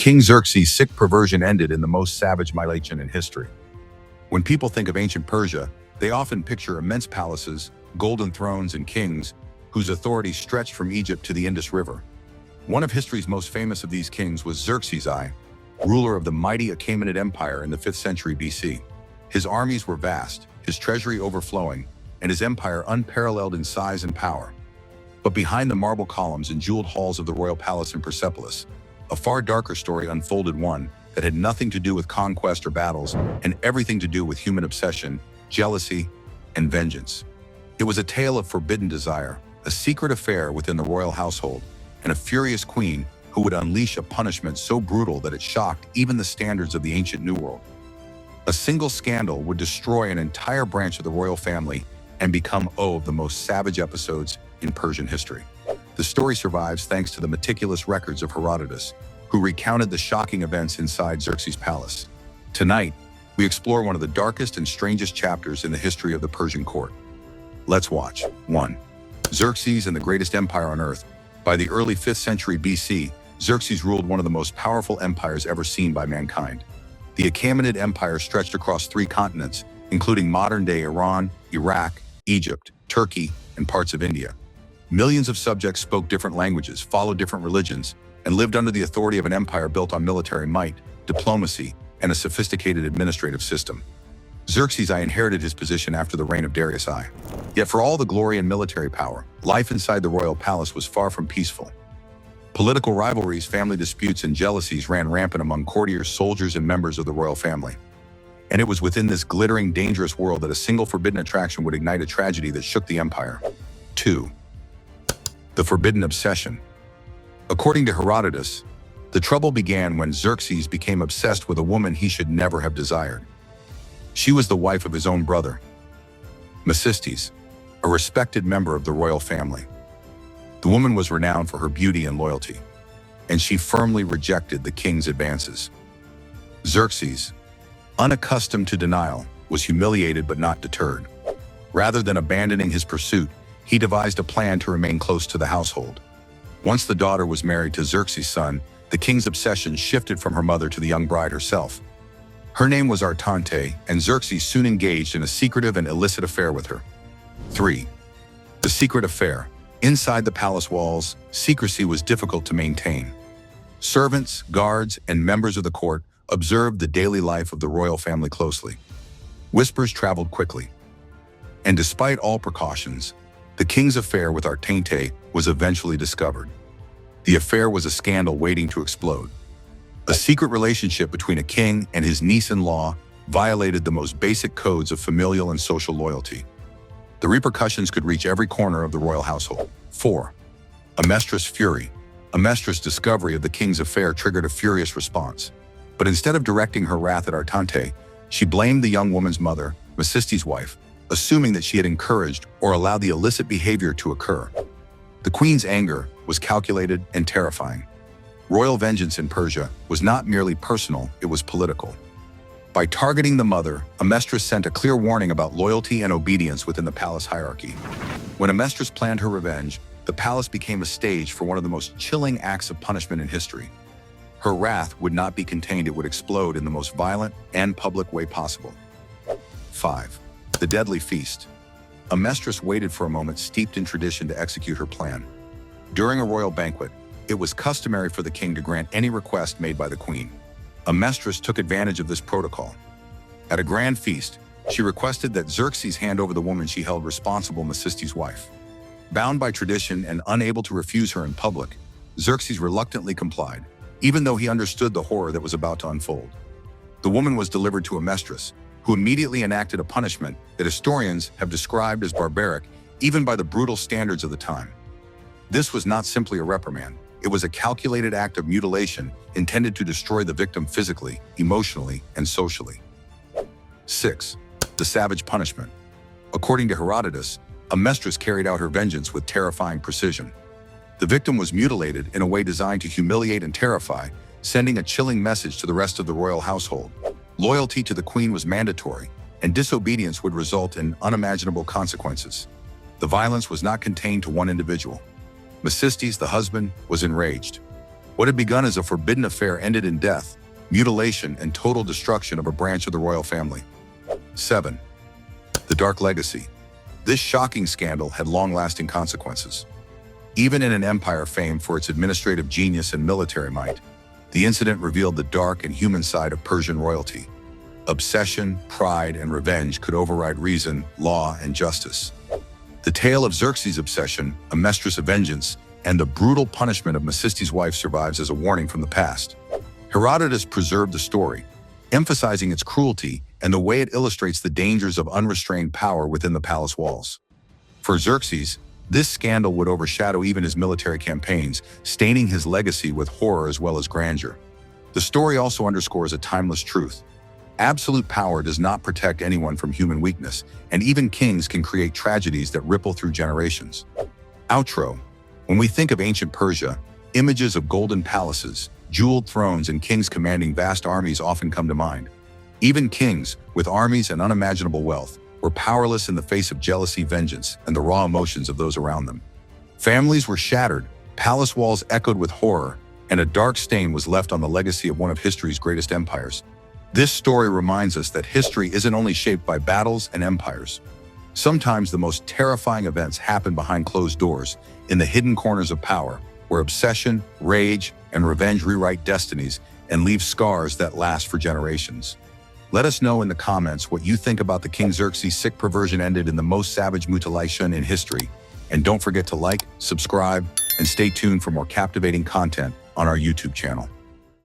King Xerxes' sick perversion ended in the most savage mutilation in history. When people think of ancient Persia, they often picture immense palaces, golden thrones, and kings whose authority stretched from Egypt to the Indus River. One of history's most famous of these kings was Xerxes I, ruler of the mighty Achaemenid Empire in the 5th century BC. His armies were vast, his treasury overflowing, and his empire unparalleled in size and power. But behind the marble columns and jeweled halls of the royal palace in Persepolis, a far darker story unfolded, one that had nothing to do with conquest or battles and everything to do with human obsession, jealousy, and vengeance. It was a tale of forbidden desire, a secret affair within the royal household, and a furious queen who would unleash a punishment so brutal that it shocked even the standards of the ancient New World. A single scandal would destroy an entire branch of the royal family and become of the most savage episodes in Persian history. The story survives thanks to the meticulous records of Herodotus, who recounted the shocking events inside Xerxes' palace. Tonight, we explore one of the darkest and strangest chapters in the history of the Persian court. Let's watch. 1. Xerxes and the greatest empire on earth. By the early 5th century BC, Xerxes ruled one of the most powerful empires ever seen by mankind. The Achaemenid Empire stretched across 3 continents, including modern-day Iran, Iraq, Egypt, Turkey, and parts of India. Millions of subjects spoke different languages, followed different religions, and lived under the authority of an empire built on military might, diplomacy, and a sophisticated administrative system. Xerxes I inherited his position after the reign of Darius I. Yet for all the glory and military power, life inside the royal palace was far from peaceful. Political rivalries, family disputes, and jealousies ran rampant among courtiers, soldiers, and members of the royal family. And it was within this glittering, dangerous world that a single forbidden attraction would ignite a tragedy that shook the empire. 2. The forbidden obsession. According to Herodotus, the trouble began when Xerxes became obsessed with a woman he should never have desired. She was the wife of his own brother, Mstrous, a respected member of the royal family. The woman was renowned for her beauty and loyalty, and she firmly rejected the king's advances. Xerxes, unaccustomed to denial, was humiliated but not deterred. Rather than abandoning his pursuit, he devised a plan to remain close to the household. Once the daughter was married to Xerxes' son, the king's obsession shifted from her mother to the young bride herself. Her name was Artante, and Xerxes soon engaged in a secretive and illicit affair with her. 3. The secret affair. Inside the palace walls, secrecy was difficult to maintain. Servants, guards, and members of the court observed the daily life of the royal family closely. Whispers traveled quickly. And despite all precautions, the king's affair with Artante was eventually discovered. The affair was a scandal waiting to explode. A secret relationship between a king and his niece-in-law violated the most basic codes of familial and social loyalty. The repercussions could reach every corner of the royal household. 4. A Mstrous Fury. A Mstrous discovery of the king's affair triggered a furious response. But instead of directing her wrath at Artante, she blamed the young woman's mother, Mstrous' wife, assuming that she had encouraged or allowed the illicit behavior to occur. The queen's anger was calculated and terrifying. Royal vengeance in Persia was not merely personal, it was political. By targeting the mother, a Mstrous sent a clear warning about loyalty and obedience within the palace hierarchy. When a Mstrous planned her revenge, the palace became a stage for one of the most chilling acts of punishment in history. Her wrath would not be contained, it would explode in the most violent and public way possible. 5. The deadly feast. A Mstrous waited for a moment steeped in tradition to execute her plan. During a royal banquet, it was customary for the king to grant any request made by the queen. A Mstrous took advantage of this protocol. At a grand feast, she requested that Xerxes hand over the woman she held responsible, Mstrous' wife. Bound by tradition and unable to refuse her in public, Xerxes reluctantly complied, even though he understood the horror that was about to unfold. The woman was delivered to a Mstrous, who immediately enacted a punishment that historians have described as barbaric, even by the brutal standards of the time. This was not simply a reprimand. It was a calculated act of mutilation intended to destroy the victim physically, emotionally, and socially. 6. The savage punishment. According to Herodotus, a Mstrous carried out her vengeance with terrifying precision. The victim was mutilated in a way designed to humiliate and terrify, sending a chilling message to the rest of the royal household. Loyalty to the queen was mandatory, and disobedience would result in unimaginable consequences. The violence was not contained to one individual. Mstrous, the husband, was enraged. What had begun as a forbidden affair ended in death, mutilation, and total destruction of a branch of the royal family. 7. The Dark Legacy. This shocking scandal had long-lasting consequences. Even in an empire famed for its administrative genius and military might, the incident revealed the dark and human side of Persian royalty. Obsession, pride, and revenge could override reason, law, and justice. The tale of Xerxes' obsession, a mistress of vengeance, and the brutal punishment of Mstrous' wife survives as a warning from the past. Herodotus preserved the story, emphasizing its cruelty and the way it illustrates the dangers of unrestrained power within the palace walls. For Xerxes, this scandal would overshadow even his military campaigns, staining his legacy with horror as well as grandeur. The story also underscores a timeless truth. Absolute power does not protect anyone from human weakness, and even kings can create tragedies that ripple through generations. Outro. When we think of ancient Persia, images of golden palaces, jeweled thrones, and kings commanding vast armies often come to mind. Even kings, with armies and unimaginable wealth, were powerless in the face of jealousy, vengeance, and the raw emotions of those around them. Families were shattered, palace walls echoed with horror, and a dark stain was left on the legacy of one of history's greatest empires. This story reminds us that history isn't only shaped by battles and empires. Sometimes the most terrifying events happen behind closed doors, in the hidden corners of power, where obsession, rage, and revenge rewrite destinies and leave scars that last for generations. Let us know in the comments what you think about the King Xerxes' sick perversion ended in the most savage mutilation in history. And don't forget to like, subscribe, and stay tuned for more captivating content on our YouTube channel.